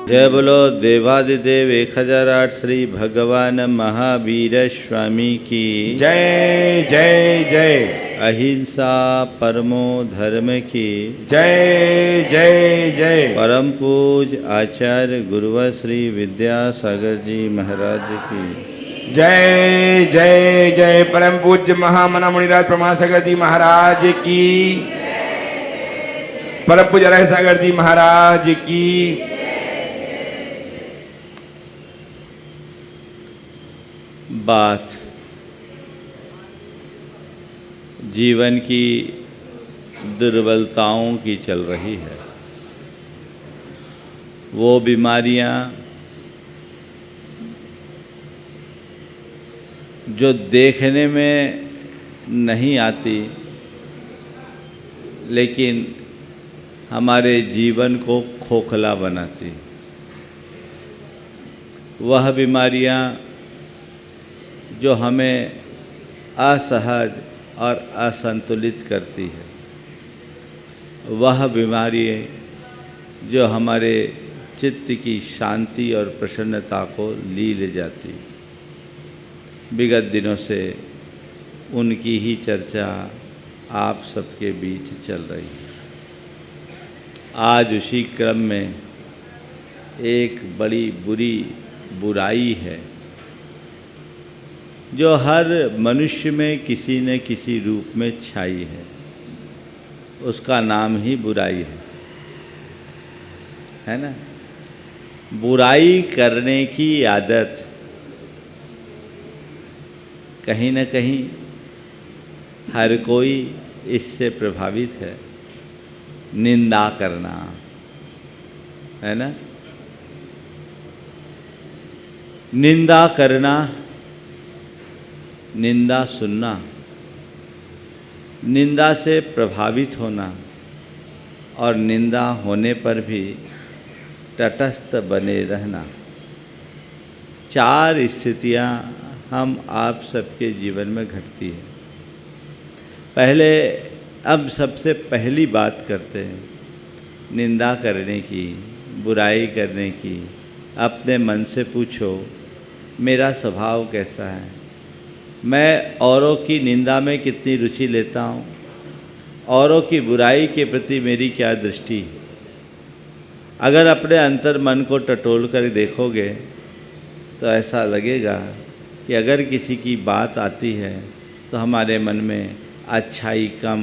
जय बोलो देवादिदेव 1008 श्री भगवान महावीर स्वामी की जय जय जय। अहिंसा परमो धर्म की जय जय जय। परम पूज आचार्य गुरुवर श्री विद्यासागर जी महाराज की जय जय जय। परम पूज्य महामना मुनिराज प्रमासागर जी महाराज की, परम पूज्य रह सागर जी महाराज की। बात जीवन की दुर्बलताओं की चल रही है। वो बीमारियां जो देखने में नहीं आती लेकिन हमारे जीवन को खोखला बनाती, वह बीमारियां जो हमें असहज और असंतुलित करती है, वह बीमारी जो हमारे चित्त की शांति और प्रसन्नता को ले जाती। विगत दिनों से उनकी ही चर्चा आप सबके बीच चल रही है। आज उसी क्रम में एक बड़ी बुरी बुराई है जो हर मनुष्य में किसी न किसी रूप में छाई है। उसका नाम ही बुराई है ना। बुराई करने की आदत कहीं न कहीं हर कोई इससे प्रभावित है। निंदा करना है ना, निंदा करना, निंदा सुनना, निंदा से प्रभावित होना और निंदा होने पर भी तटस्थ बने रहना। चार स्थितियां हम आप सबके जीवन में घटती है। अब सबसे पहली बात करते हैं निंदा करने की, बुराई करने की। अपने मन से पूछो, मेरा स्वभाव कैसा है? मैं औरों की निंदा में कितनी रुचि लेता हूँ? औरों की बुराई के प्रति मेरी क्या दृष्टि है? अगर अपने अंतर मन को टटोल कर देखोगे तो ऐसा लगेगा कि अगर किसी की बात आती है तो हमारे मन में अच्छाई कम,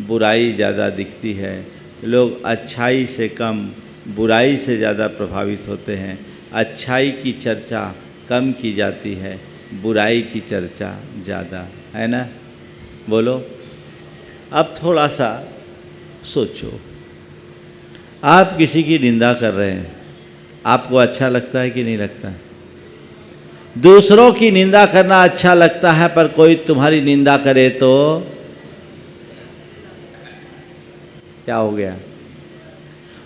बुराई ज़्यादा दिखती है। लोग अच्छाई से कम, बुराई से ज़्यादा प्रभावित होते हैं। अच्छाई की चर्चा कम की जाती है, बुराई की चर्चा ज़्यादा, है ना। बोलो, अब थोड़ा सा सोचो, आप किसी की निंदा कर रहे हैं, आपको अच्छा लगता है कि नहीं लगता है? दूसरों की निंदा करना अच्छा लगता है, पर कोई तुम्हारी निंदा करे तो क्या हो गया?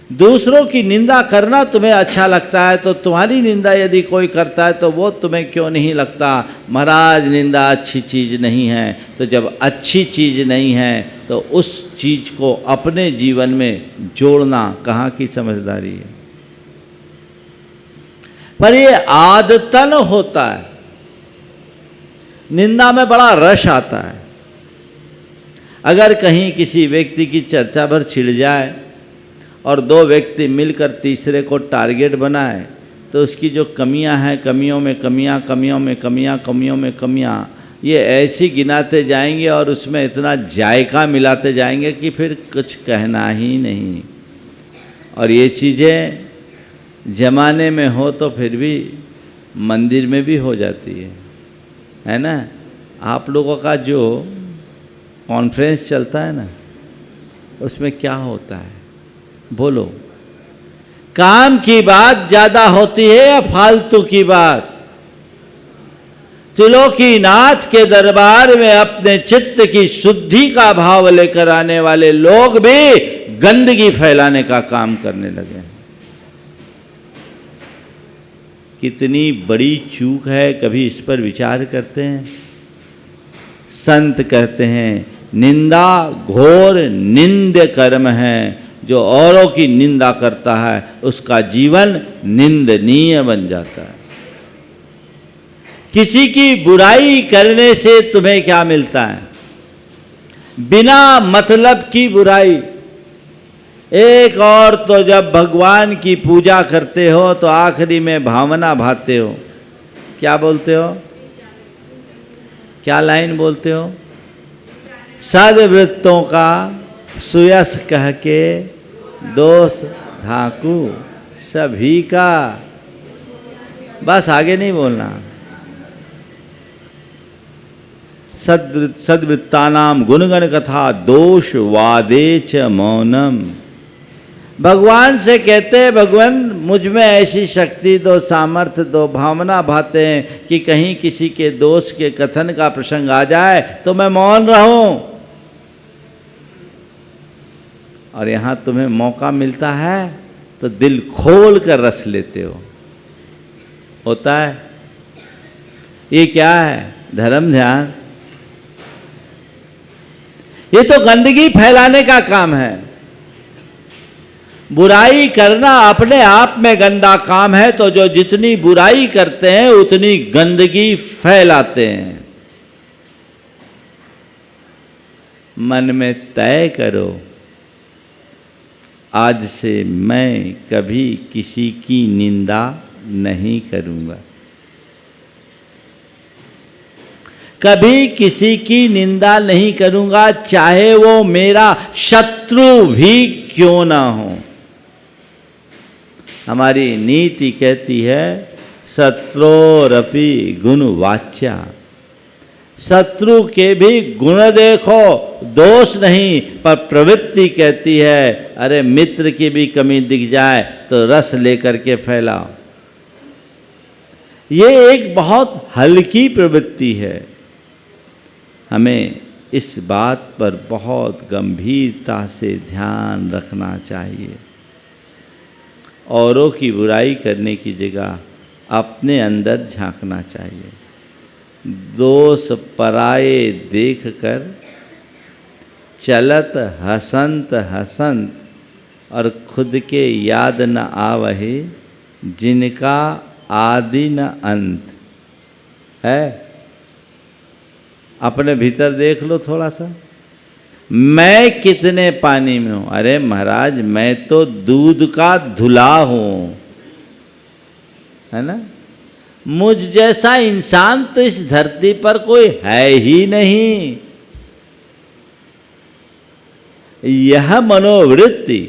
दूसरों की निंदा करना तुम्हें अच्छा लगता है तो तुम्हारी निंदा यदि कोई करता है तो वो तुम्हें क्यों नहीं लगता? महाराज, निंदा अच्छी चीज़ नहीं है। तो जब अच्छी चीज़ नहीं है तो उस चीज़ को अपने जीवन में जोड़ना कहाँ की समझदारी है? पर ये आदतन होता है। निंदा में बड़ा रस आता है। अगर कहीं किसी व्यक्ति की चर्चा भर छिड़ जाए और दो व्यक्ति मिलकर तीसरे को टारगेट बनाए तो उसकी जो कमियां हैं, कमियों में कमियां, कमियों में कमियां, कमियों में कमियां, ये ऐसी गिनाते जाएंगे और उसमें इतना जायका मिलाते जाएंगे कि फिर कुछ कहना ही नहीं। और ये चीज़ें जमाने में हो तो फिर भी मंदिर में भी हो जाती है ना। आप लोगों का जो कॉन्फ्रेंस चलता है ना, उसमें क्या होता है? बोलो, काम की बात ज्यादा होती है या फालतू की बात? त्रिलोकीनाथ के दरबार में अपने चित्त की शुद्धि का भाव लेकर आने वाले लोग भी गंदगी फैलाने का काम करने लगे। कितनी बड़ी चूक है, कभी इस पर विचार करते हैं? संत कहते हैं निंदा घोर निंद्य कर्म है, जो औरों की निंदा करता है उसका जीवन निंदनीय बन जाता है। किसी की बुराई करने से तुम्हें क्या मिलता है? बिना मतलब की बुराई। एक और तो जब भगवान की पूजा करते हो तो आखिरी में भावना भाते हो। क्या बोलते हो? क्या लाइन बोलते हो? सद्वृत्तों का सुयस कह के दोष ढाकू सभी का। बस आगे नहीं बोलना। सद्वृत्तानाम गुणगण कथा दोष वादे च मौनम। भगवान से कहते हैं भगवान मुझ में ऐसी शक्ति दो, सामर्थ्य दो, भावना भाते हैं कि कहीं किसी के दोष के कथन का प्रसंग आ जाए तो मैं मौन रहूं। और यहाँ तुम्हें मौका मिलता है तो दिल खोल कर रस लेते हो। होता है? ये क्या है? धर्म ध्यान। ये तो गंदगी फैलाने का काम है। बुराई करना अपने आप में गंदा काम है, तो जो जितनी बुराई करते हैं उतनी गंदगी फैलाते हैं। मन में तय करो आज से मैं कभी किसी की निंदा नहीं करूंगा। कभी किसी की निंदा नहीं करूंगा, चाहे वो मेरा शत्रु भी क्यों ना हो। हमारी नीति कहती है शत्रोरपि गुण वाच्या। शत्रु के भी गुण देखो, दोष नहीं, पर प्रवृत्ति कहती है अरे मित्र की भी कमी दिख जाए तो रस लेकर के फैलाओ। ये एक बहुत हल्की प्रवृत्ति है। हमें इस बात पर बहुत गंभीरता से ध्यान रखना चाहिए। औरों की बुराई करने की जगह अपने अंदर झांकना चाहिए। दोष पराये देख कर चलत हसंत हसंत, और खुद के याद न आवहे जिनका आदि न अंत है। अपने भीतर देख लो थोड़ा सा, मैं कितने पानी में हूं। अरे महाराज मैं तो दूध का धुला हूं, है ना। मुझ जैसा इंसान तो इस धरती पर कोई है ही नहीं। यह मनोवृत्ति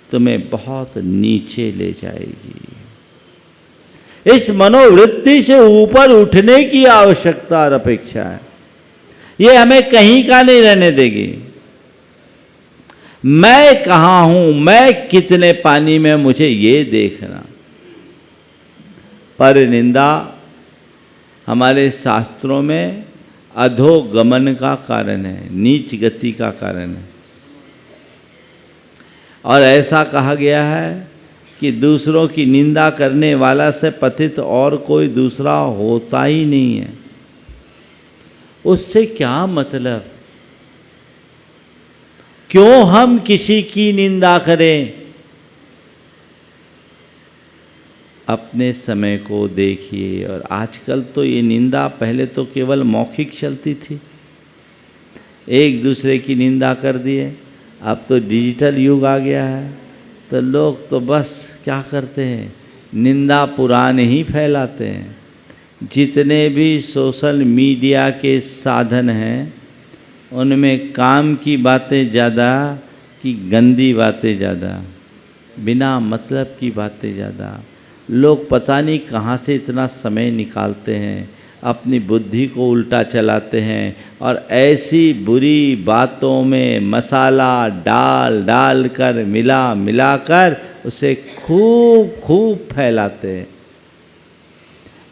तुम्हें बहुत नीचे ले जाएगी। इस मनोवृत्ति से ऊपर उठने की आवश्यकता और अपेक्षा है। ये हमें कहीं का नहीं रहने देगी। मैं कहाँ हूं, मैं कितने पानी में, मुझे ये देखना। पर निंदा हमारे शास्त्रों में अधोगमन का कारण है, नीच गति का कारण है। और ऐसा कहा गया है कि दूसरों की निंदा करने वाला से पतित और कोई दूसरा होता ही नहीं है। उससे क्या मतलब? क्यों हम किसी की निंदा करें? अपने समय को देखिए। और आजकल तो ये निंदा, पहले तो केवल मौखिक चलती थी, एक दूसरे की निंदा कर दिए। अब तो डिजिटल युग आ गया है, तो लोग तो बस क्या करते हैं, निंदा पुराण ही फैलाते हैं। जितने भी सोशल मीडिया के साधन हैं उनमें काम की बातें ज़्यादा कि गंदी बातें ज़्यादा, बिना मतलब की बातें ज़्यादा। लोग पता नहीं कहाँ से इतना समय निकालते हैं, अपनी बुद्धि को उल्टा चलाते हैं और ऐसी बुरी बातों में मसाला डाल डाल कर मिला कर उसे खूब खूब फैलाते हैं।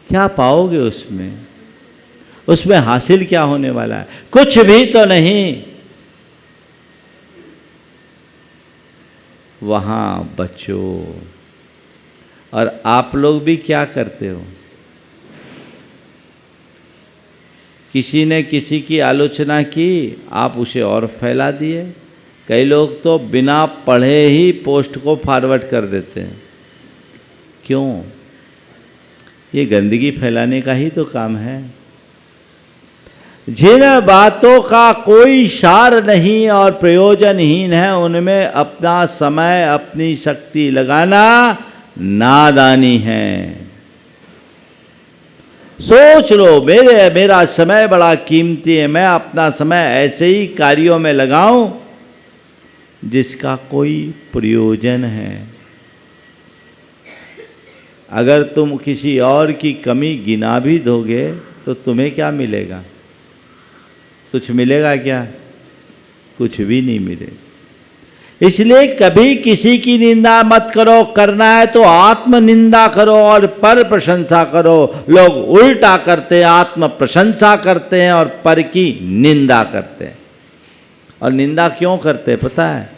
क्या पाओगे उसमें? उसमें हासिल क्या होने वाला है? कुछ भी तो नहीं। वहाँ बचो। और आप लोग भी क्या करते हो? किसी ने किसी की आलोचना की, आप उसे और फैला दिए। कई लोग तो बिना पढ़े ही पोस्ट को फॉरवर्ड कर देते हैं। क्यों? ये गंदगी फैलाने का ही तो काम है। जिन बातों का कोई सार नहीं और प्रयोजनहीन है, उनमें अपना समय अपनी शक्ति लगाना नादानी है। सोच लो, मेरा समय बड़ा कीमती है, मैं अपना समय ऐसे ही कार्यों में लगाऊं जिसका कोई प्रयोजन है। अगर तुम किसी और की कमी गिना भी दोगे तो तुम्हें क्या मिलेगा? कुछ मिलेगा क्या? कुछ भी नहीं मिलेगा। इसलिए कभी किसी की निंदा मत करो। करना है तो आत्म निंदा करो और पर प्रशंसा करो। लोग उल्टा करते हैं, आत्म प्रशंसा करते हैं और पर की निंदा करते हैं। और निंदा क्यों करते हैं पता है?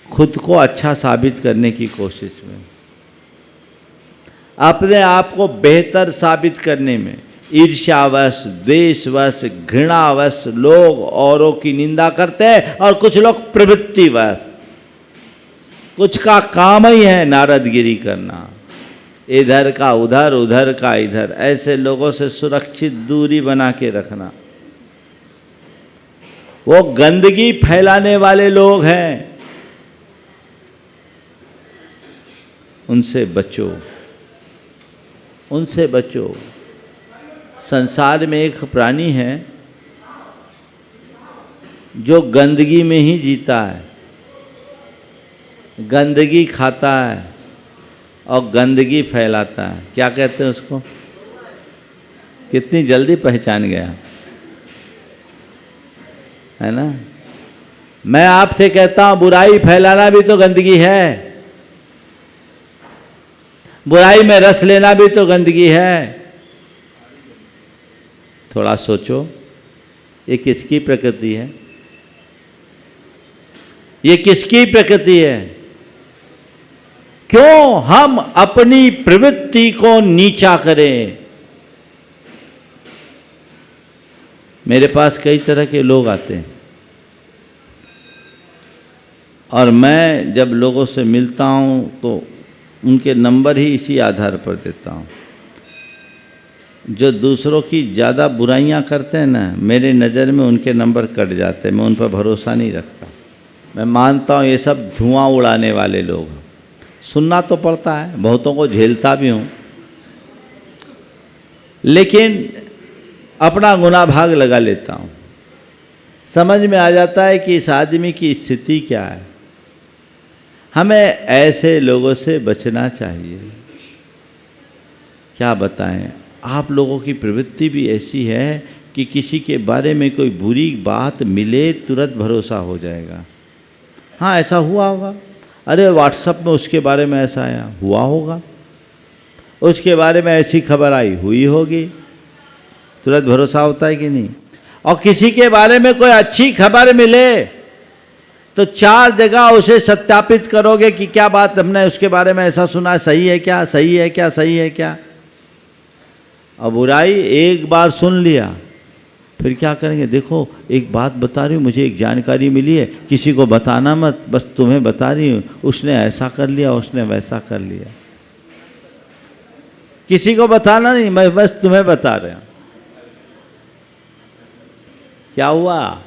खुद को अच्छा साबित करने की कोशिश में, अपने आप को बेहतर साबित करने में। ईर्ष्यावश, द्वेषवश, घृणावश लोग औरों की निंदा करते हैं और कुछ लोग प्रवृत्तिवश, कुछ का काम ही है नारदगिरी करना, इधर का उधर, उधर का इधर। ऐसे लोगों से सुरक्षित दूरी बना के रखना। वो गंदगी फैलाने वाले लोग हैं, उनसे बचो, उनसे बचो। संसार में एक प्राणी है जो गंदगी में ही जीता है, गंदगी खाता है और गंदगी फैलाता है। क्या कहते हैं उसको? कितनी जल्दी पहचान गया, है ना? मैं आपसे कहता हूं, बुराई फैलाना भी तो गंदगी है, बुराई में रस लेना भी तो गंदगी है। थोड़ा सोचो, ये किसकी प्रकृति है? ये किसकी प्रकृति है? क्यों हम अपनी प्रवृत्ति को नीचा करें? मेरे पास कई तरह के लोग आते हैं और मैं जब लोगों से मिलता हूं तो उनके नंबर ही इसी आधार पर देता हूं। जो दूसरों की ज़्यादा बुराइयां करते हैं ना, मेरे नज़र में उनके नंबर कट जाते हैं। मैं उन पर भरोसा नहीं रखता। मैं मानता हूँ ये सब धुआं उड़ाने वाले लोग। सुनना तो पड़ता है, बहुतों को झेलता भी हूँ, लेकिन अपना गुनाह भाग लगा लेता हूँ। समझ में आ जाता है कि इस आदमी की स्थिति क्या है। हमें ऐसे लोगों से बचना चाहिए। क्या बताएं, आप लोगों की प्रवृत्ति भी ऐसी है कि किसी के बारे में कोई बुरी बात मिले तुरंत भरोसा हो जाएगा। हाँ, ऐसा हुआ होगा, अरे व्हाट्सएप में उसके बारे में ऐसा आया, हुआ होगा, उसके बारे में ऐसी खबर आई, हुई होगी, तुरंत भरोसा होता है कि नहीं? और किसी के बारे में कोई अच्छी खबर मिले तो 4 जगह उसे सत्यापित करोगे कि क्या बात हमने उसके बारे में ऐसा सुना, सही है क्या, सही है क्या, सही है क्या। और बुराई एक बार सुन लिया, फिर क्या करेंगे? देखो, एक बात बता रही हूँ, मुझे एक जानकारी मिली है, किसी को बताना मत, बस तुम्हें बता रही हूँ, उसने ऐसा कर लिया, उसने वैसा कर लिया। किसी को बताना नहीं, मैं बस तुम्हें बता रहा हूँ। क्या हुआ?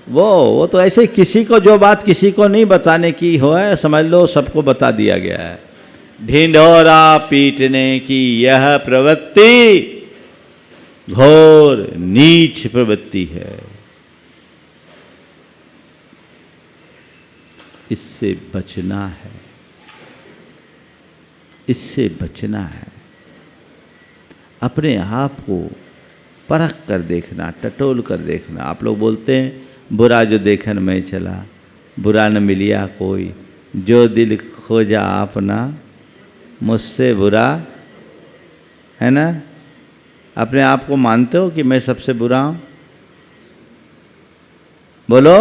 वो तो ऐसे किसी को, जो बात किसी को नहीं बताने की हो है, समझ लो सबको बता दिया गया है। ढिंढोरा पीटने की यह प्रवृत्ति घोर नीच प्रवृत्ति है। इससे बचना है, इससे बचना है। अपने आप को परख कर देखना, टटोल कर देखना। आप लोग बोलते हैं बुरा जो देखन में चला, बुरा न मिलिया कोई, जो दिल खोजा अपना मुझसे बुरा, है ना? अपने आप को मानते हो कि मैं सबसे बुरा हूँ? बोलो।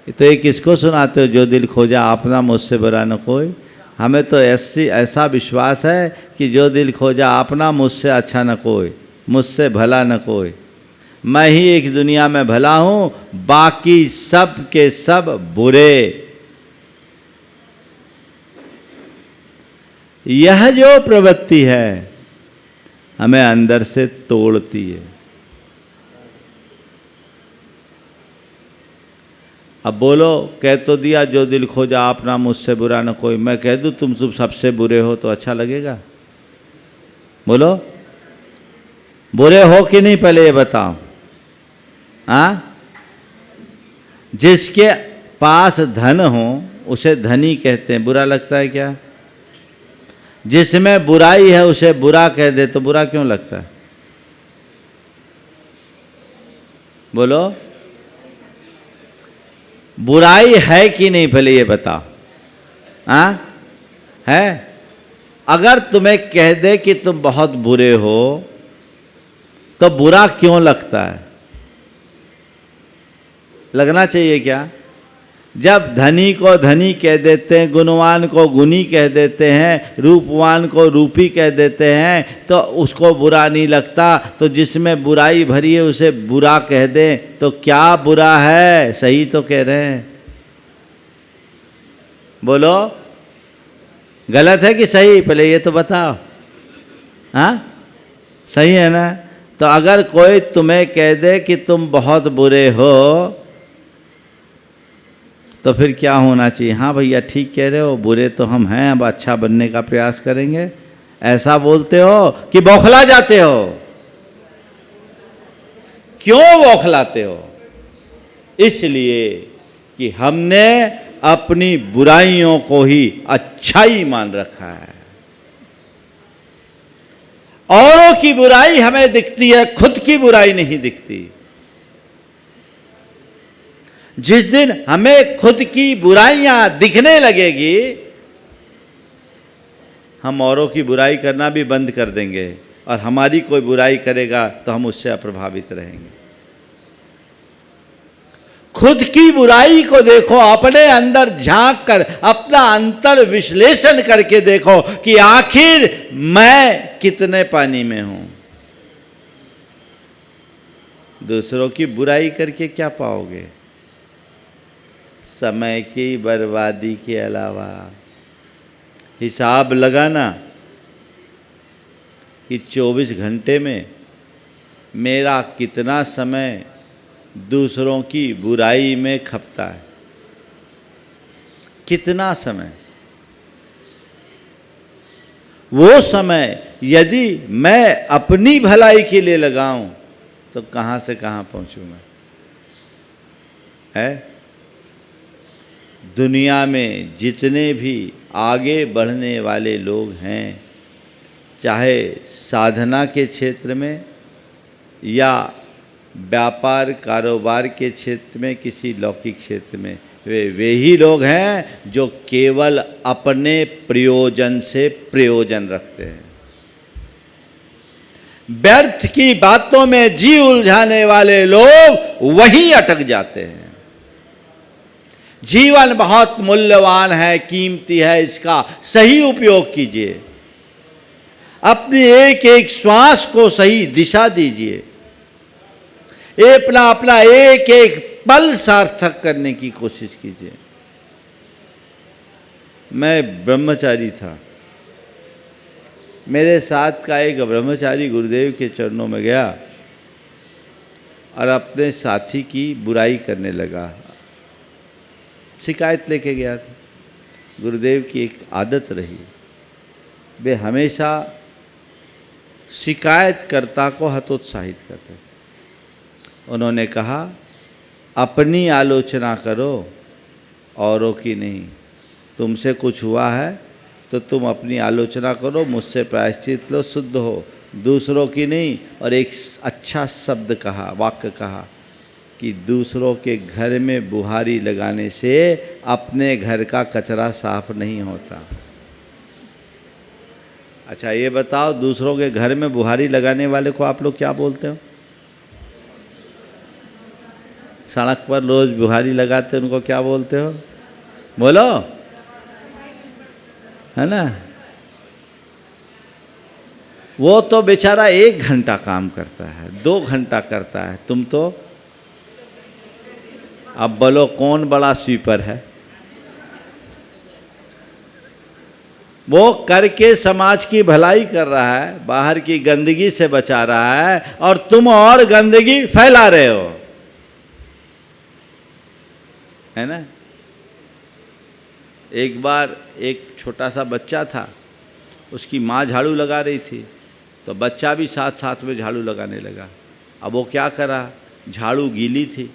तो ये किसको सुनाते हो, जो दिल खोजा अपना मुझसे बुरा न कोई? हमें तो ऐसा विश्वास है कि जो दिल खोजा अपना मुझसे अच्छा न कोई, मुझसे भला न कोई। मैं ही एक दुनिया में भला हूं, बाकी सब के सब बुरे। यह जो प्रवृत्ति है हमें अंदर से तोड़ती है। अब बोलो, कह तो दिया जो दिल खोजा आपना मुझसे बुरा न कोई। मैं कह दूं तुम सबसे बुरे हो तो अच्छा लगेगा? बोलो, बुरे हो कि नहीं, पहले ये बताओ। हाँ, जिसके पास धन हो उसे धनी कहते हैं, बुरा लगता है क्या? जिसमें बुराई है उसे बुरा कह दे तो बुरा क्यों लगता है? बोलो, बुराई है कि नहीं, पहले ये बताओ। हाँ, है? अगर तुम्हें कह दे कि तुम बहुत बुरे हो तो बुरा क्यों लगता है? लगना चाहिए क्या? जब धनी को धनी कह देते हैं, गुणवान को गुणी कह देते हैं, रूपवान को रूपी कह देते हैं, तो उसको बुरा नहीं लगता। तो जिसमें बुराई भरी है उसे बुरा कह दें तो क्या बुरा है? सही तो कह रहे हैं। बोलो, गलत है कि सही? पहले ये तो बताओ। हाँ, सही है ना? तो अगर कोई तुम्हें कह दे कि तुम बहुत बुरे हो तो फिर क्या होना चाहिए? हाँ भैया ठीक कह रहे हो, बुरे तो हम हैं, अब अच्छा बनने का प्रयास करेंगे, ऐसा बोलते हो कि बौखला जाते हो? क्यों बौखलाते हो? इसलिए कि हमने अपनी बुराइयों को ही अच्छाई मान रखा है। औरों की बुराई हमें दिखती है, खुद की बुराई नहीं दिखती। जिस दिन हमें खुद की बुराइयां दिखने लगेगी, हम औरों की बुराई करना भी बंद कर देंगे, और हमारी कोई बुराई करेगा तो हम उससे अप्रभावित रहेंगे। खुद की बुराई को देखो, अपने अंदर झांक कर अपना अंतर विश्लेषण करके देखो कि आखिर मैं कितने पानी में हूं। दूसरों की बुराई करके क्या पाओगे? समय की बर्बादी के अलावा। हिसाब लगाना कि 24 घंटे में मेरा कितना समय दूसरों की बुराई में खपता है। कितना समय? वो समय यदि मैं अपनी भलाई के लिए लगाऊं तो कहां से कहां पहुंचूं मैं? है? दुनिया में जितने भी आगे बढ़ने वाले लोग हैं, चाहे साधना के क्षेत्र में या व्यापार कारोबार के क्षेत्र में, किसी लौकिक क्षेत्र में, वे ही लोग हैं जो केवल अपने प्रयोजन से प्रयोजन रखते हैं। व्यर्थ की बातों में जी उलझाने वाले लोग वहीं अटक जाते हैं। जीवन बहुत मूल्यवान है, कीमती है, इसका सही उपयोग कीजिए। अपनी एक एक श्वास को सही दिशा दीजिए। अपना एक एक पल सार्थक करने की कोशिश कीजिए। मैं ब्रह्मचारी था, मेरे साथ का एक ब्रह्मचारी गुरुदेव के चरणों में गया और अपने साथी की बुराई करने लगा। शिकायत लेके गया था। गुरुदेव की एक आदत रही, वे हमेशा शिकायतकर्ता को हतोत्साहित करते थे। उन्होंने कहा, अपनी आलोचना करो, औरों की नहीं। तुमसे कुछ हुआ है तो तुम अपनी आलोचना करो, मुझसे प्रायश्चित लो, शुद्ध हो, दूसरों की नहीं। और एक अच्छा शब्द कहा, वाक्य कहा कि दूसरों के घर में बुहारी लगाने से अपने घर का कचरा साफ नहीं होता। अच्छा ये बताओ, दूसरों के घर में बुहारी लगाने वाले को आप लोग क्या बोलते हो? सड़क पर रोज बुहारी लगाते उनको क्या बोलते हो? बोलो, है ना? वो तो बेचारा 1 घंटा काम करता है, 2 घंटा करता है, तुम तो अब बोलो कौन बड़ा स्वीपर है। वो करके समाज की भलाई कर रहा है, बाहर की गंदगी से बचा रहा है, और तुम और गंदगी फैला रहे हो, है ना। एक बार एक छोटा सा बच्चा था, उसकी माँ झाड़ू लगा रही थी, तो बच्चा भी साथ साथ में झाड़ू लगाने लगा। अब वो क्या करा, झाड़ू गीली थी,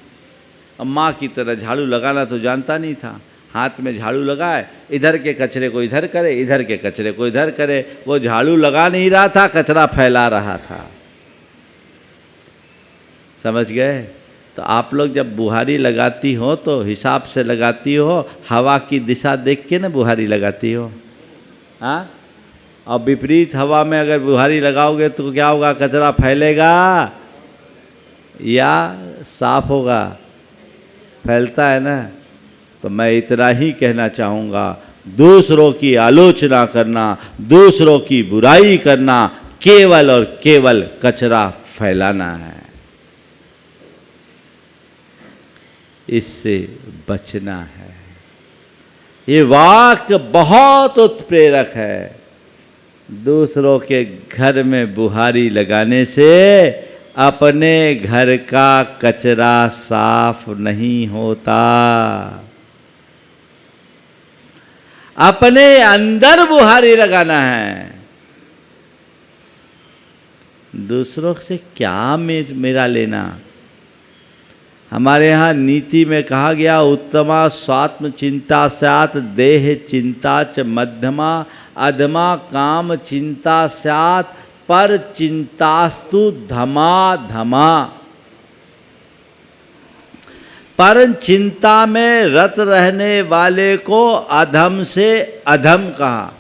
अब माँ की तरह झाड़ू लगाना तो जानता नहीं था, हाथ में झाड़ू लगाए, इधर के कचरे को इधर करे, इधर के कचरे को इधर करे। वो झाड़ू लगा नहीं रहा था, कचरा फैला रहा था। समझ गए। तो आप लोग जब बुहारी लगाती हो तो हिसाब से लगाती हो, हवा की दिशा देख के ना बुहारी लगाती हो। हाँ, और विपरीत हवा में अगर बुहारी लगाओगे तो क्या होगा, कचरा फैलेगा या साफ होगा, फैलता है ना। तो मैं इतना ही कहना चाहूँगा, दूसरों की आलोचना करना, दूसरों की बुराई करना, केवल और केवल कचरा फैलाना है, इससे बचना है। ये वाक्य बहुत उत्प्रेरक है। दूसरों के घर में बुहारी लगाने से अपने घर का कचरा साफ नहीं होता। अपने अंदर बुहारी लगाना है। दूसरों से क्या मेरा लेना। हमारे यहाँ नीति में कहा गया, उत्तमा स्वात्म चिंता स्यात् देह चिंता च मध्यमा, अधमा काम चिंता स्यात् पर चिंतास्तु धमा धमा। पर चिंता में रत रहने वाले को अधम से अधम कहा।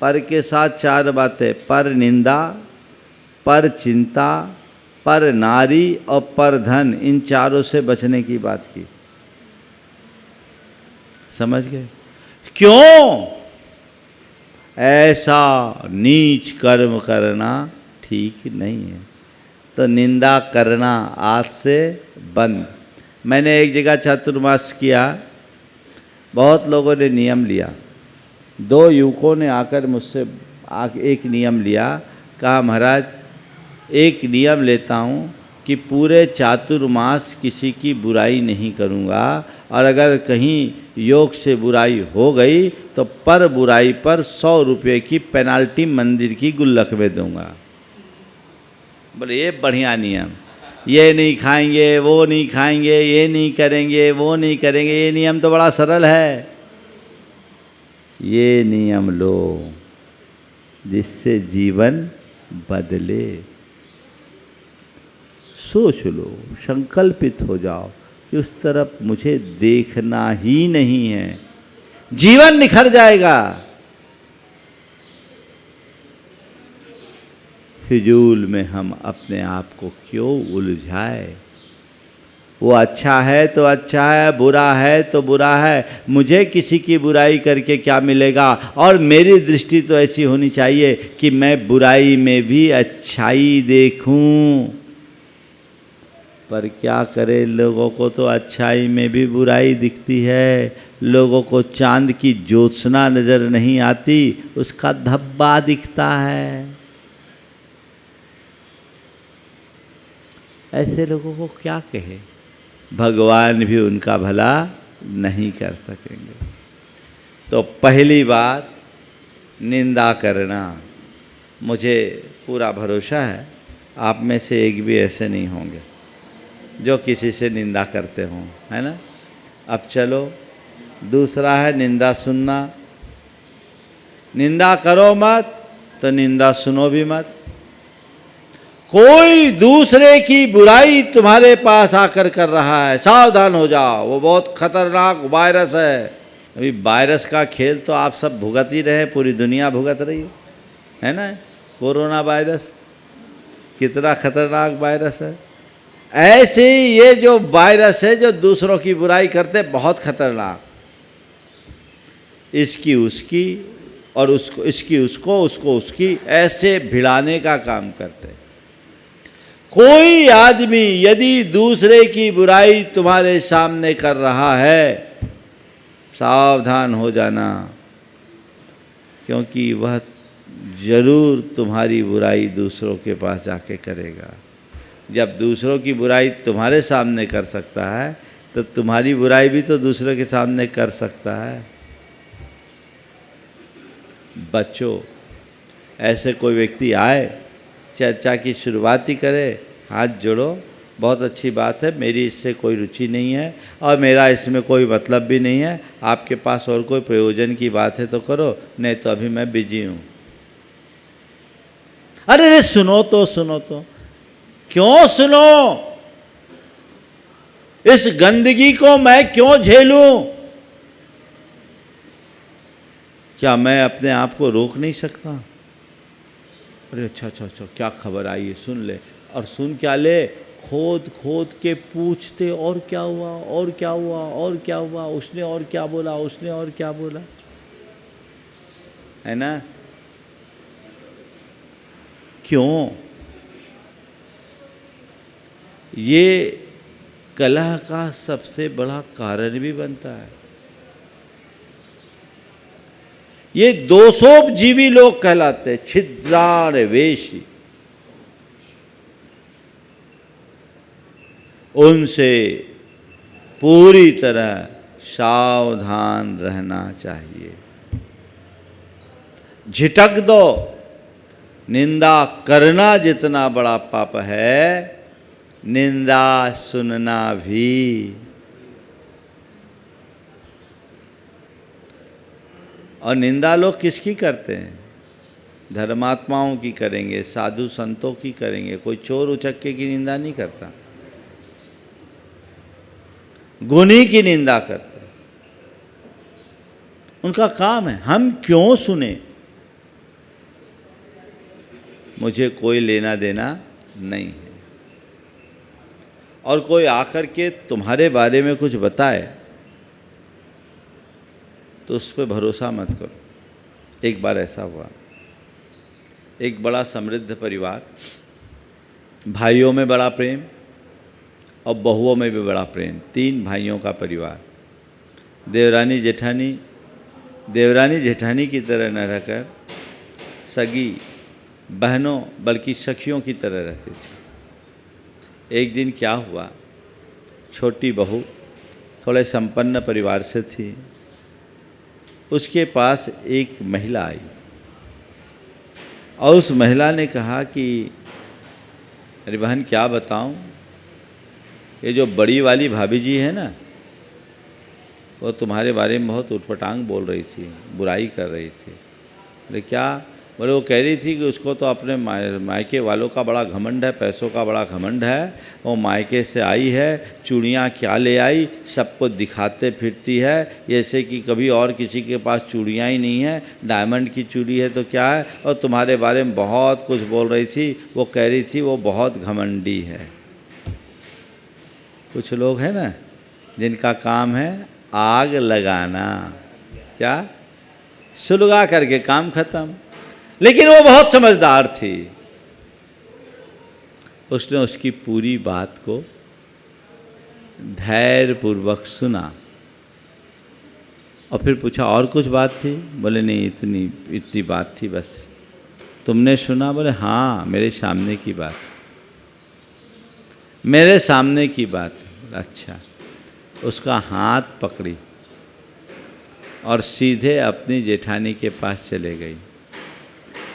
पर के साथ 4 बातें, पर निंदा, पर चिंता, पर नारी और पर धन, इन चारों से बचने की बात की। समझ गए। क्यों? ऐसा नीच कर्म करना ठीक नहीं है। तो निंदा करना आज से बंद। मैंने एक जगह चातुर्मास किया, बहुत लोगों ने नियम लिया। 2 युवकों ने आकर मुझसे एक नियम लिया, कहा महाराज एक नियम लेता हूँ कि पूरे चातुर्मास किसी की बुराई नहीं करूँगा, और अगर कहीं योग से बुराई हो गई तो पर बुराई पर 100 रुपये की पेनाल्टी मंदिर की गुल्लक में दूंगा। बोले ये बढ़िया नियम, ये नहीं खाएंगे, वो नहीं खाएंगे, ये नहीं करेंगे, वो नहीं करेंगे, ये नियम तो बड़ा सरल है। ये नियम लो जिससे जीवन बदले। सोच लो, संकल्पित हो जाओ कि उस तरफ मुझे देखना ही नहीं है, जीवन निखर जाएगा। फिजूल में हम अपने आप को क्यों उलझाए। वो अच्छा है तो अच्छा है, बुरा है तो बुरा है, मुझे किसी की बुराई करके क्या मिलेगा। और मेरी दृष्टि तो ऐसी होनी चाहिए कि मैं बुराई में भी अच्छाई देखूं। पर क्या करे, लोगों को तो अच्छाई में भी बुराई दिखती है। लोगों को चांद की ज्योत्सना नजर नहीं आती, उसका धब्बा दिखता है। ऐसे लोगों को क्या कहे, भगवान भी उनका भला नहीं कर सकेंगे। तो पहली बात, निंदा करना। मुझे पूरा भरोसा है आप में से एक भी ऐसे नहीं होंगे जो किसी से निंदा करते हों, है ना। अब चलो, दूसरा है निंदा सुनना। निंदा करो मत तो निंदा सुनो भी मत। कोई दूसरे की बुराई तुम्हारे पास आकर कर रहा है, सावधान हो जाओ, वो बहुत खतरनाक वायरस है। अभी वायरस का खेल तो आप सब भुगत ही रहे, पूरी दुनिया भुगत रही है ना। कोरोना वायरस कितना खतरनाक वायरस है। ऐसे ही ये जो वायरस है जो दूसरों की बुराई करते, बहुत खतरनाक। इसकी उसकी और उसको इसकी उसको, उसको उसकी, ऐसे भिड़ाने का काम करते हैं। कोई आदमी यदि दूसरे की बुराई तुम्हारे सामने कर रहा है, सावधान हो जाना, क्योंकि वह जरूर तुम्हारी बुराई दूसरों के पास जाके करेगा। जब दूसरों की बुराई तुम्हारे सामने कर सकता है तो तुम्हारी बुराई भी तो दूसरों के सामने कर सकता है। बच्चों, ऐसे कोई व्यक्ति आए, चर्चा की शुरुआत ही करे, हाथ जोड़ो, बहुत अच्छी बात है, मेरी इससे कोई रुचि नहीं है और मेरा इसमें कोई मतलब भी नहीं है, आपके पास और कोई प्रयोजन की बात है तो करो, नहीं तो अभी मैं बिजी हूँ। अरे सुनो तो, क्यों सुनो? इस गंदगी को मैं क्यों झेलूं? क्या मैं अपने आप को रोक नहीं सकता? अरे अच्छा, क्या खबर आई है, सुन ले। और सुन क्या ले, खोद खोद के पूछते, और क्या हुआ, और क्या हुआ, और क्या हुआ, उसने और क्या बोला, उसने और क्या बोला, है ना? क्यों? ये कलह का सबसे बड़ा कारण भी बनता है। ये दोषोपजीवी लोग कहलाते हैं, छिद्राण वेशी। उनसे पूरी तरह सावधान रहना चाहिए। झिटक दो। निंदा करना जितना बड़ा पाप है, निंदा सुनना भी। और निंदा लोग किसकी करते हैं? धर्मात्माओं की करेंगे, साधु संतों की करेंगे। कोई चोर उचक्के की निंदा नहीं करता, गुणी की निंदा करते। उनका काम है। हम क्यों सुने? मुझे कोई लेना देना नहीं है। और कोई आकर के तुम्हारे बारे में कुछ बताए तो उस पर भरोसा मत करो। एक बार ऐसा हुआ, एक बड़ा समृद्ध परिवार, भाइयों में बड़ा प्रेम और बहुओं में भी बड़ा प्रेम, 3 भाइयों का परिवार। देवरानी जेठानी की तरह न रहकर सगी बहनों बल्कि सखियों की तरह रहती थी। एक दिन क्या हुआ, छोटी बहू थोड़े संपन्न परिवार से थी। उसके पास एक महिला आई और उस महिला ने कहा कि अरे बहन, क्या बताऊं, ये जो बड़ी वाली भाभी जी है ना, वो तुम्हारे बारे में बहुत उटपटांग बोल रही थी, बुराई कर रही थी। अरे क्या? बोले वो कह रही थी कि उसको तो अपने मायके वालों का बड़ा घमंड है, पैसों का बड़ा घमंड है। वो मायके से आई है, चूड़ियाँ क्या ले आई, सबको दिखाते फिरती है, जैसे कि कभी और किसी के पास चूड़ियाँ ही नहीं है, डायमंड की चूड़ी है तो क्या है। और तुम्हारे बारे में बहुत कुछ बोल रही थी। वो कह रही थी वो बहुत घमंडी है। कुछ लोग हैं ना जिनका काम है आग लगाना, क्या सुलगा करके काम खत्म। लेकिन वो बहुत समझदार थी। उसने उसकी पूरी बात को धैर्यपूर्वक सुना और फिर पूछा और कुछ बात थी? बोले नहीं, इतनी बात थी बस। तुमने सुना? बोले हाँ, मेरे सामने की बात, मेरे सामने की बात। अच्छा। उसका हाथ पकड़ी और सीधे अपनी जेठानी के पास चले गई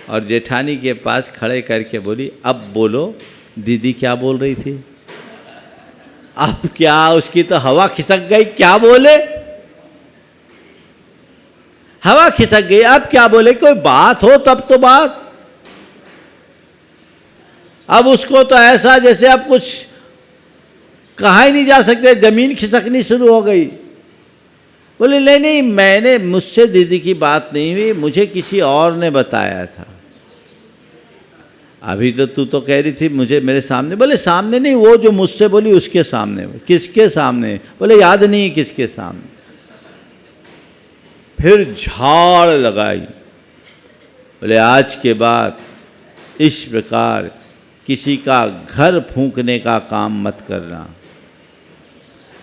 और जेठानी के पास खड़े करके बोली, अब बोलो दीदी क्या बोल रही थी? अब क्या? उसकी तो हवा खिसक गई। क्या बोले? हवा खिसक गई। अब क्या बोले? कोई बात हो तब तो बात। अब उसको तो ऐसा जैसे अब कुछ कहा ही नहीं जा सकते, जमीन खिसकनी शुरू हो गई। बोले नहीं, मैंने, मुझसे दीदी की बात नहीं हुई, मुझे किसी और ने बताया था। अभी तो तू तो कह रही थी मुझे मेरे सामने। बोले सामने नहीं, वो जो मुझसे बोली उसके सामने। किसके सामने? बोले याद नहीं किसके सामने। फिर झाड़ लगाई बोले आज के बाद इस प्रकार किसी का घर फूंकने का काम मत करना।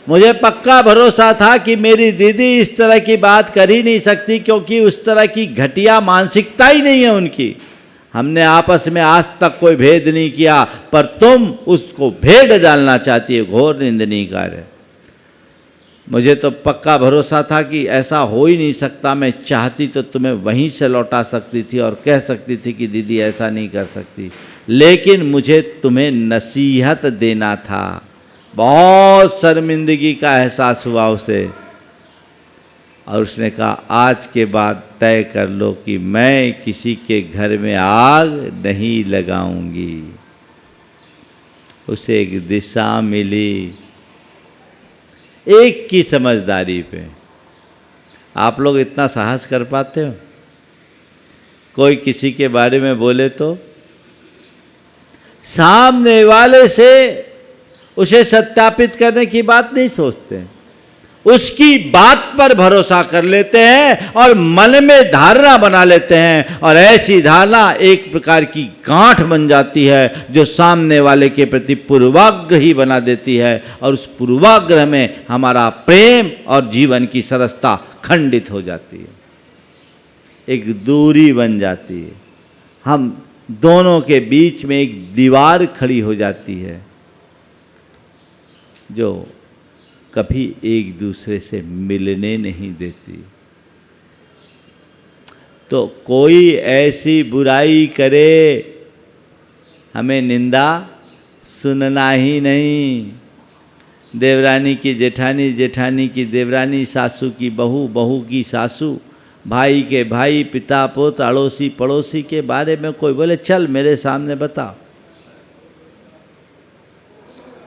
मुझे पक्का भरोसा था कि मेरी दीदी इस तरह की बात कर ही नहीं सकती, क्योंकि उस तरह की घटिया मानसिकता ही नहीं है उनकी। हमने आपस में आज तक कोई भेद नहीं किया, पर तुम उसको भेद डालना चाहती है, घोर निंदनीय कार्य। मुझे तो पक्का भरोसा था कि ऐसा हो ही नहीं सकता। मैं चाहती तो तुम्हें वहीं से लौटा सकती थी और कह सकती थी कि दीदी ऐसा नहीं कर सकती, लेकिन मुझे तुम्हें नसीहत देना था। बहुत शर्मिंदगी का एहसास हुआ उसे, और उसने कहा आज के बाद तय कर लो कि मैं किसी के घर में आग नहीं लगाऊंगी। उसे एक दिशा मिली, एक की समझदारी पे। आप लोग इतना साहस कर पाते हो? कोई किसी के बारे में बोले तो सामने वाले से उसे सत्यापित करने की बात नहीं सोचते, उसकी बात पर भरोसा कर लेते हैं और मन में धारणा बना लेते हैं, और ऐसी धारणा एक प्रकार की गांठ बन जाती है जो सामने वाले के प्रति पूर्वाग्रह ही बना देती है, और उस पूर्वाग्रह में हमारा प्रेम और जीवन की सरसता खंडित हो जाती है, एक दूरी बन जाती है, हम दोनों के बीच में एक दीवार खड़ी हो जाती है जो कभी एक दूसरे से मिलने नहीं देती। तो कोई ऐसी बुराई करे, हमें निंदा सुनना ही नहीं। देवरानी की जेठानी, जेठानी की देवरानी, सासू की बहू, बहू की सासू, भाई के भाई, पिता पुत्र, अड़ोसी पड़ोसी के बारे में कोई बोले चल मेरे सामने बता,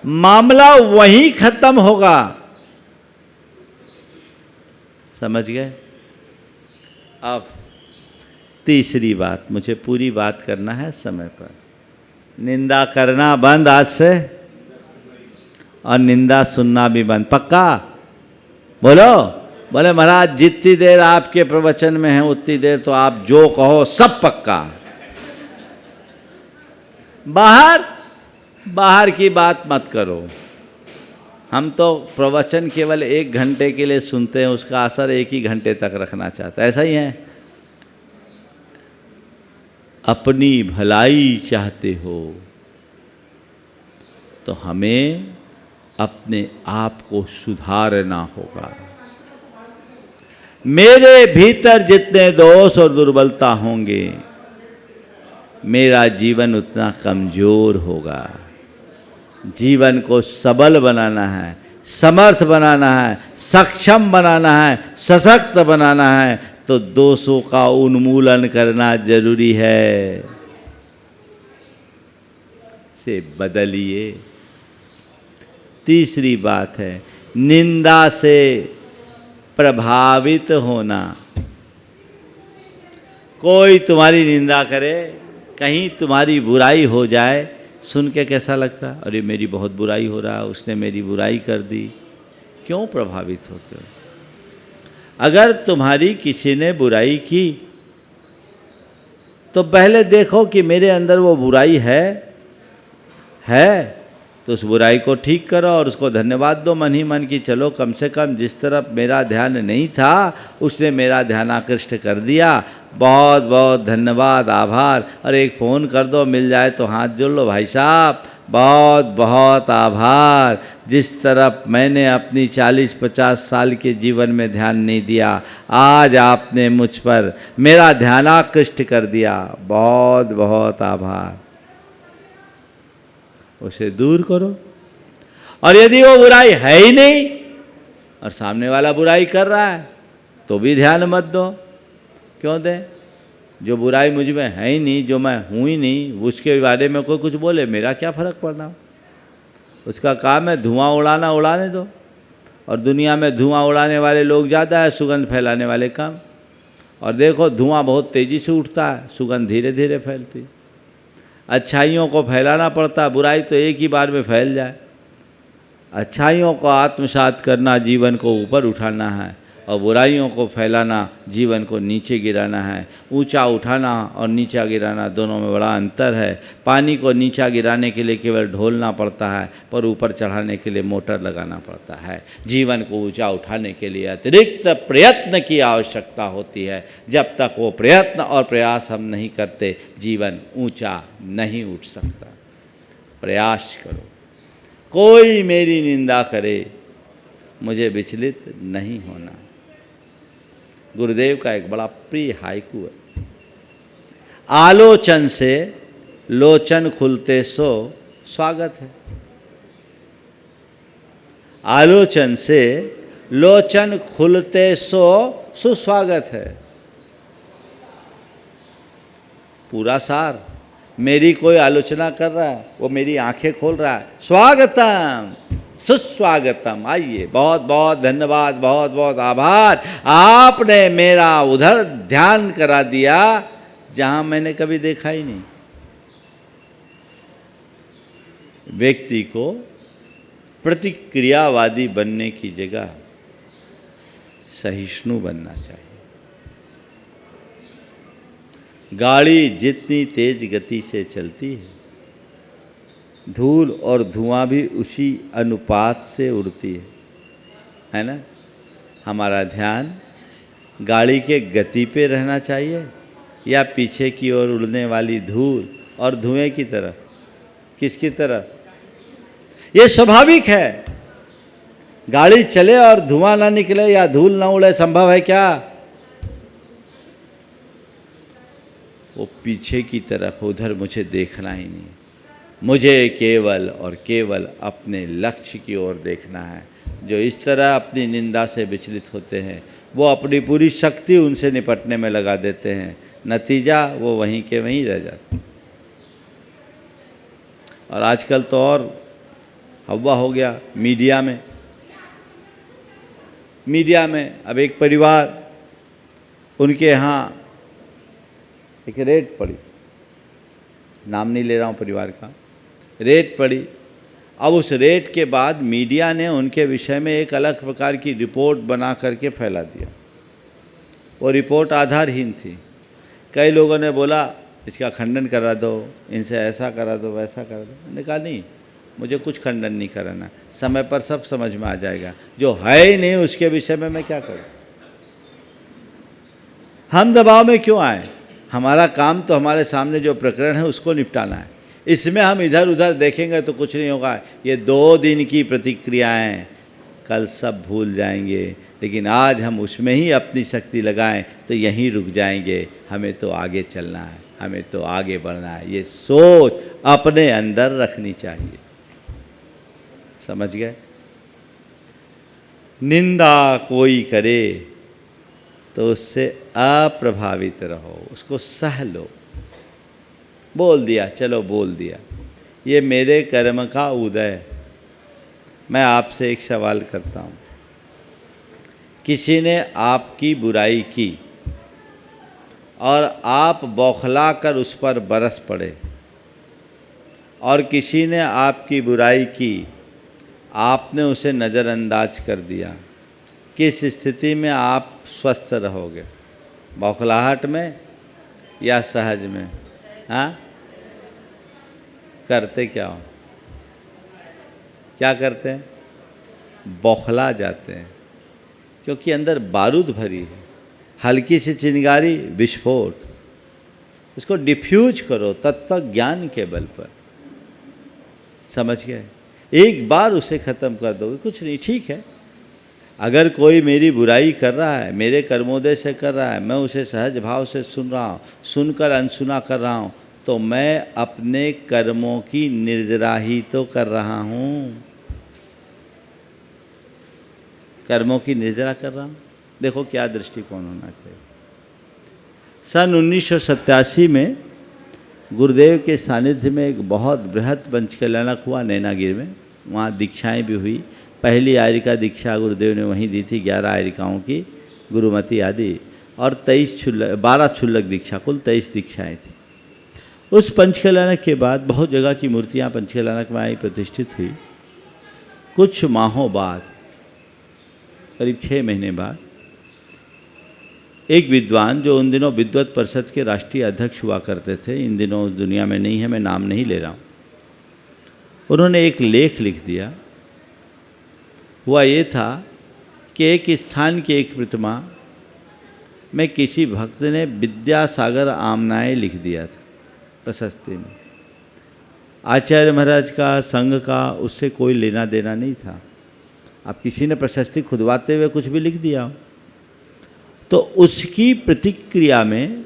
मामला वहीं खत्म होगा। समझ गए? अब तीसरी बात, मुझे पूरी बात करना है समय पर। निंदा करना बंद आज से, और निंदा सुनना भी बंद। पक्का बोलो? बोले महाराज जितनी देर आपके प्रवचन में है उतनी देर तो आप जो कहो सब पक्का। बाहर की बात मत करो। हम तो प्रवचन केवल 1 घंटे के लिए सुनते हैं, उसका असर 1 ही घंटे तक रखना चाहता है, ऐसा ही है। अपनी भलाई चाहते हो तो हमें अपने आप को सुधारना होगा। मेरे भीतर जितने दोष और दुर्बलता होंगे, मेरा जीवन उतना कमजोर होगा। जीवन को सबल बनाना है, समर्थ बनाना है, सक्षम बनाना है, सशक्त बनाना है, तो दोषों का उन्मूलन करना जरूरी है। से बदलिए। तीसरी बात है निंदा से प्रभावित होना। कोई तुम्हारी निंदा करे, कहीं तुम्हारी बुराई हो जाए, सुन के कैसा लगता? अरे मेरी बहुत बुराई हो रहा है, उसने मेरी बुराई कर दी। क्यों प्रभावित होते हो? अगर तुम्हारी किसी ने बुराई की तो पहले देखो कि मेरे अंदर वो बुराई है तो उस बुराई को ठीक करो और उसको धन्यवाद दो मन ही मन की चलो कम से कम जिस तरफ मेरा ध्यान नहीं था उसने मेरा ध्यान आकृष्ट कर दिया, बहुत बहुत धन्यवाद, आभार। और एक फ़ोन कर दो, मिल जाए तो हाथ जोड़ लो, भाई साहब बहुत बहुत आभार। जिस तरफ मैंने अपनी 40-50 साल के जीवन में ध्यान नहीं दिया, आज आपने मुझ पर मेरा ध्यान आकृष्ट कर दिया, बहुत बहुत आभार। उसे दूर करो। और यदि वो बुराई है ही नहीं और सामने वाला बुराई कर रहा है तो भी ध्यान मत दो। क्यों दें? जो बुराई मुझ में है ही नहीं, जो मैं हूँ ही नहीं, उसके बारे में कोई कुछ बोले मेरा क्या फ़र्क पड़ना। उसका काम है धुआं उड़ाना, उड़ाने दो। और दुनिया में धुआं उड़ाने वाले लोग ज़्यादा है, सुगंध फैलाने वाले कम। और देखो धुआं बहुत तेज़ी से उठता है, सुगंध धीरे धीरे फैलती। अच्छाइयों को फैलाना पड़ता है, बुराई तो एक ही बार में फैल जाए। अच्छाइयों को आत्मसात करना, जीवन को ऊपर उठाना है और बुराइयों को फैलाना जीवन को नीचे गिराना है। ऊंचा उठाना और नीचा गिराना दोनों में बड़ा अंतर है। पानी को नीचा गिराने के लिए केवल ढोलना पड़ता है, पर ऊपर चढ़ाने के लिए मोटर लगाना पड़ता है। जीवन को ऊंचा उठाने के लिए अतिरिक्त प्रयत्न की आवश्यकता होती है। जब तक वो प्रयत्न और प्रयास हम नहीं करते, जीवन ऊंचा नहीं उठ सकता। प्रयास करो। कोई मेरी निंदा करे, मुझे विचलित नहीं होना। गुरुदेव का एक बड़ा प्रिय हाइकू है। आलोचन से लोचन खुलते सो स्वागत है। आलोचन से लोचन खुलते सो सुस्वागत है। पूरा सार। मेरी कोई आलोचना कर रहा है, वो मेरी आंखें खोल रहा है, स्वागतम सुस्वागतम, आइए, बहुत बहुत धन्यवाद, बहुत बहुत आभार, आपने मेरा उधर ध्यान करा दिया जहां मैंने कभी देखा ही नहीं। व्यक्ति को प्रतिक्रियावादी बनने की जगह सहिष्णु बनना चाहिए। गाड़ी जितनी तेज गति से चलती है, धूल और धुआं भी उसी अनुपात से उड़ती है ना। हमारा ध्यान गाड़ी के गति पे रहना चाहिए या पीछे की ओर उड़ने वाली धूल और धुएं की तरफ? किसकी तरफ? ये स्वाभाविक है। गाड़ी चले और धुआं ना निकले या धूल ना उड़े, संभव है क्या? वो पीछे की तरफ, उधर मुझे देखना ही नहीं। मुझे केवल और केवल अपने लक्ष्य की ओर देखना है। जो इस तरह अपनी निंदा से विचलित होते हैं, वो अपनी पूरी शक्ति उनसे निपटने में लगा देते हैं। नतीजा वो वहीं के वहीं रह जाते हैं। और आजकल तो और हवा हो गया मीडिया में। अब एक परिवार, उनके यहाँ एक रेड पड़ी, नाम नहीं ले रहा हूँ परिवार का, रेड पड़ी। अब उस रेड के बाद मीडिया ने उनके विषय में एक अलग प्रकार की रिपोर्ट बना करके फैला दिया। वो रिपोर्ट आधारहीन थी। कई लोगों ने बोला इसका खंडन करा दो, इनसे ऐसा करा दो, वैसा करा दो। मैंने कहा नहीं, मुझे कुछ खंडन नहीं कराना, समय पर सब समझ में आ जाएगा। जो है ही नहीं उसके विषय में मैं क्या करूँ? हम दबाव में क्यों आए? हमारा काम तो हमारे सामने जो प्रकरण है उसको निपटाना है। इसमें हम इधर उधर देखेंगे तो कुछ नहीं होगा। ये 2 दिन की प्रतिक्रियाएं, कल सब भूल जाएंगे। लेकिन आज हम उसमें ही अपनी शक्ति लगाएं तो यहीं रुक जाएंगे। हमें तो आगे चलना है, हमें तो आगे बढ़ना है। ये सोच अपने अंदर रखनी चाहिए। समझ गए? निंदा कोई करे तो उससे अप्रभावित रहो, उसको सह लो। बोल दिया, चलो बोल दिया, ये मेरे कर्म का उदय। मैं आपसे एक सवाल करता हूँ। किसी ने आपकी बुराई की और आप बौखला कर उस पर बरस पड़े, और किसी ने आपकी बुराई की, आपने उसे नज़रअंदाज कर दिया, किस स्थिति में आप स्वस्थ रहोगे? बौखलाहट में या सहज में? हाँ, करते क्या हो? क्या करते हैं? बौखला जाते हैं, क्योंकि अंदर बारूद भरी है। हल्की सी चिंगारी, विस्फोट। उसको डिफ्यूज करो तत्व ज्ञान के बल पर। समझ गए? एक बार उसे ख़त्म कर दोगे, कुछ नहीं, ठीक है। अगर कोई मेरी बुराई कर रहा है, मेरे कर्मोदय से कर रहा है, मैं उसे सहज भाव से सुन रहा हूँ, सुनकर अनसुना कर रहा हूँ, तो मैं अपने कर्मों की निर्जरा ही तो कर रहा हूँ। कर्मों की निर्जरा कर रहा हूँ। देखो क्या दृष्टिकोण होना चाहिए। सन 1987 में गुरुदेव के सानिध्य में एक बहुत बृहत पंचकल्याणक हुआ नैनागिर में। वहाँ दीक्षाएं भी हुई। पहली आयरिका दीक्षा गुरुदेव ने वहीं दी थी, 11 आयरिकाओं की, गुरुमती आदि, और 12 क्षुल्लक दीक्षा, कुल 23 दीक्षाएं थी। उस पंचकल्याणक के बाद बहुत जगह की मूर्तियाँ पंचकल्याणक में आई, प्रतिष्ठित हुई। कुछ माहों बाद, करीब 6 महीने बाद, एक विद्वान जो उन दिनों विद्वत परिषद के राष्ट्रीय अध्यक्ष हुआ करते थे, इन दिनों उस दुनिया में नहीं है, मैं नाम नहीं ले रहा हूँ, उन्होंने एक लेख लिख दिया। हुआ ये था कि एक स्थान की एक प्रतिमा में किसी भक्त ने विद्यासागर आमनाय लिख दिया था प्रशस्ति में। आचार्य महाराज का, संघ का उससे कोई लेना देना नहीं था। अब किसी ने प्रशस्ति खुदवाते हुए कुछ भी लिख दिया हो, तो उसकी प्रतिक्रिया में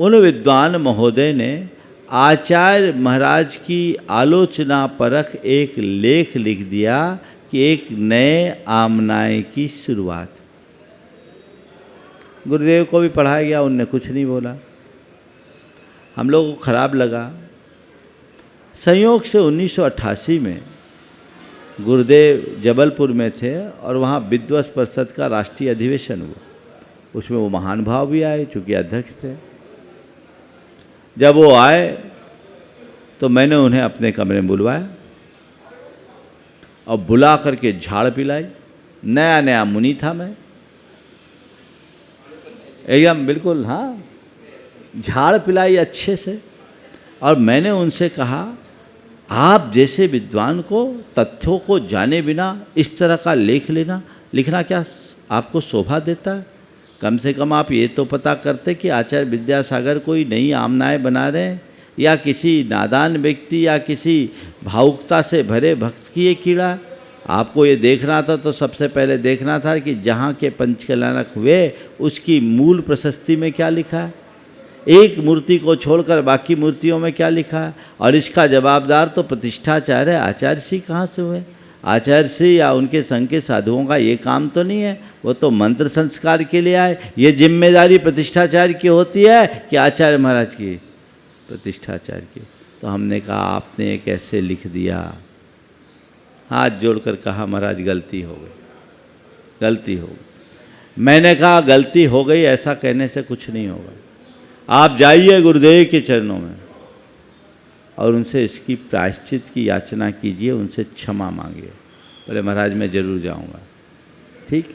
उन विद्वान महोदय ने आचार्य महाराज की आलोचना परख एक लेख लिख दिया कि एक नए आमनाय की शुरुआत। गुरुदेव को भी पढ़ाया गया, उनने कुछ नहीं बोला। हम लोगों को खराब लगा। संयोग से 1988 में गुरुदेव जबलपुर में थे और वहाँ विद्वत परिषद का राष्ट्रीय अधिवेशन हुआ। उसमें वो महान भाव भी आए, चूँकि अध्यक्ष थे। जब वो आए तो मैंने उन्हें अपने कमरे में बुलवाया और बुला करके झाड़ पिलाई। नया नया मुनि था मैं, एकदम बिल्कुल, हाँ, झाड़ पिलाई अच्छे से। और मैंने उनसे कहा, आप जैसे विद्वान को तथ्यों को जाने बिना इस तरह का लेख लिखना क्या आपको शोभा देता है? कम से कम आप ये तो पता करते कि आचार्य विद्यासागर कोई नई आमनाय बना रहे हैं, या किसी नादान व्यक्ति या किसी भावुकता से भरे भक्त की ये कीड़ा। आपको ये देखना था तो सबसे पहले देखना था कि जहाँ के पंचकल्याणक हुए उसकी मूल प्रशस्ति में क्या लिखा है, एक मूर्ति को छोड़कर बाकी मूर्तियों में क्या लिखा है। और इसका जवाबदार तो प्रतिष्ठाचार्य आचार्य श्री कहाँ से हुए? आचार्य श्री या उनके संघ के साधुओं का ये काम तो नहीं है, वो तो मंत्र संस्कार के लिए आए। ये जिम्मेदारी प्रतिष्ठाचार्य की होती है कि आचार्य महाराज की? प्रतिष्ठाचार्य की। तो हमने कहा आपने ये कैसे लिख दिया? हाथ जोड़कर कहा महाराज गलती हो गई, गलती हो गई। मैंने कहा गलती हो गई ऐसा कहने से कुछ नहीं होगा, आप जाइए गुरुदेव के चरणों में और उनसे इसकी प्रायश्चित की याचना कीजिए, उनसे क्षमा मांगिए। बोले महाराज मैं जरूर जाऊंगा। ठीक।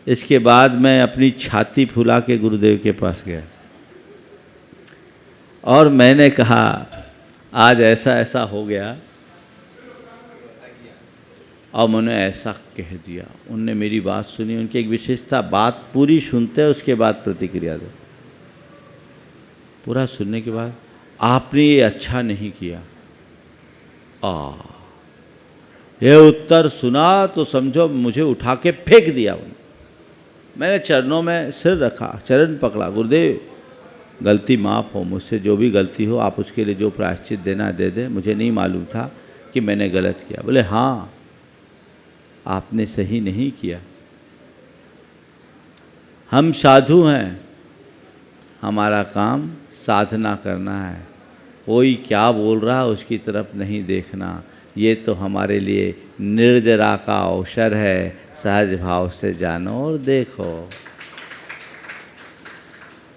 इसके बाद मैं अपनी छाती फुला के गुरुदेव के पास गया और मैंने कहा आज ऐसा ऐसा हो गया, और मैंने ऐसा कह दिया। उनने मेरी बात सुनी। उनकी एक विशेषता, बात पूरी सुनते उसके बाद प्रतिक्रिया दो। पूरा सुनने के बाद आपने ये अच्छा नहीं किया, ये उत्तर सुना तो समझो मुझे उठा के फेंक दिया उन्होंने। मैंने चरणों में सिर रखा, चरण पकड़ा, गुरुदेव गलती माफ़ हो, मुझसे जो भी गलती हो आप उसके लिए जो प्रायश्चित देना दे दें। मुझे नहीं मालूम था कि मैंने गलत किया। बोले हाँ आपने सही नहीं किया, हम साधु हैं, हमारा काम साधना करना है, कोई क्या बोल रहा है उसकी तरफ नहीं देखना। ये तो हमारे लिए निर्जरा का अवसर है, सहज भाव से जानो और देखो।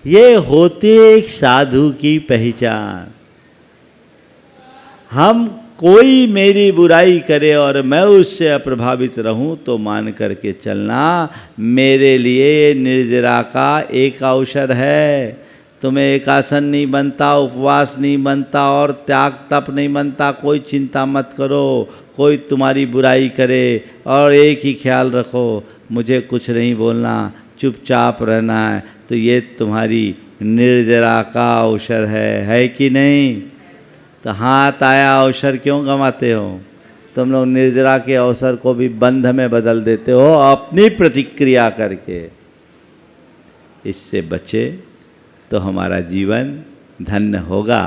ये होती एक साधु की पहचान। हम कोई मेरी बुराई करे और मैं उससे अप्रभावित रहूं तो मान करके चलना, मेरे लिए निर्जरा का एक अवसर है। तुम्हें एक आसन नहीं बनता, उपवास नहीं बनता और त्याग तप नहीं बनता, कोई चिंता मत करो। कोई तुम्हारी बुराई करे और एक ही ख्याल रखो, मुझे कुछ नहीं बोलना, चुपचाप रहना है, तो ये तुम्हारी निर्जरा का अवसर है कि नहीं? तो हाथ आया अवसर क्यों गंवाते हो? तुम लोग निर्जरा के अवसर को भी बंध में बदल देते हो अपनी प्रतिक्रिया करके। इससे बचे तो हमारा जीवन धन्य होगा।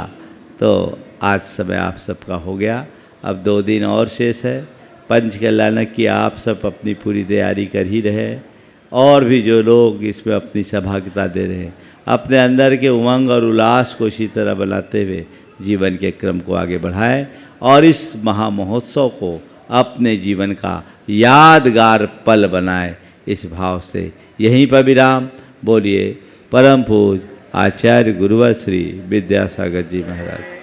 तो आज समय आप सबका हो गया, अब 2 दिन और शेष है। पंचकल्याणक की आप सब अपनी पूरी तैयारी कर ही रहे, और भी जो लोग इसमें अपनी सहभागिता दे रहे हैं, अपने अंदर के उमंग और उल्लास को इसी तरह बनाते हुए जीवन के क्रम को आगे बढ़ाएं और इस महामहोत्सव को अपने जीवन का यादगार पल बनाएं। इस भाव से यहीं पर विराम। बोलिए परम पूज्य आचार्य गुरुवर श्री विद्यासागर जी महाराज।